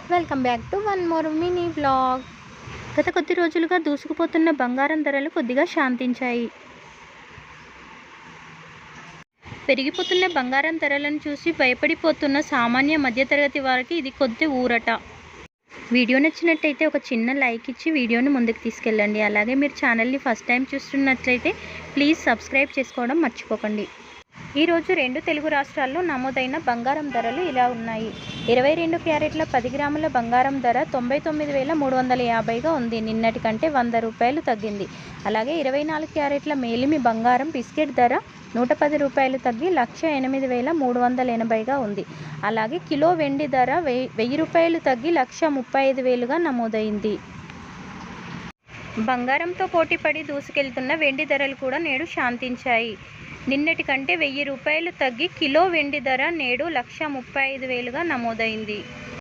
Welcome back to one more mini vlog. గత కొద్ది రోజులుగా దూసుకుపోతున్న బంగారం ధరలు కొద్దిగా శాంతించాయి. పెరిగిపోతున్న బంగారం ధరలను చూసి భయపడిపోతున్న సామాన్య మధ్యతరగతి వారికి ఇది కొద్ది ఊరట. వీడియో నచ్చినట్టయితే ఒక చిన్న లైక్ ఇచ్చి వీడియోని ముందుకు తీసుకెళ్ళండి. అలాగే మీరు ఛానల్ని ఫస్ట్ టైం చూస్తున్నట్లయితే ప్లీజ్ సబ్స్క్రైబ్ చేసుకోవడం మర్చిపోకండి. ఈరోజు 2 తెలుగు రాష్ట్రాల్లో నమోదైన బంగారం ధరలు ఇలా ఉన్నాయి. 22 క్యారెట్ల 10 గ్రాముల బంగారం ధర 99,350గా ఉంది. నిన్నటి కంటే 100 రూపాయలు తగ్గింది. అలాగే 24 క్యారెట్ల మేలిమి బంగారం బిస్కెట్ ధర 110 రూపాయలు తగ్గి 1,08,380గా ఉంది. అలాగే కిలో వెండి ధర 1000 రూపాయలు తగ్గి 1,35,000గా నమోదైంది. బంగారంతో పోటీపడి దూసుకెళ్తున్న వెండి ధరలు కూడా నేడు శాంతించాయి. నిన్నటి కంటే 1000 రూపాయలు తగ్గి కిలో వెండి ధర నేడు 1,35,000గా నమోదైంది.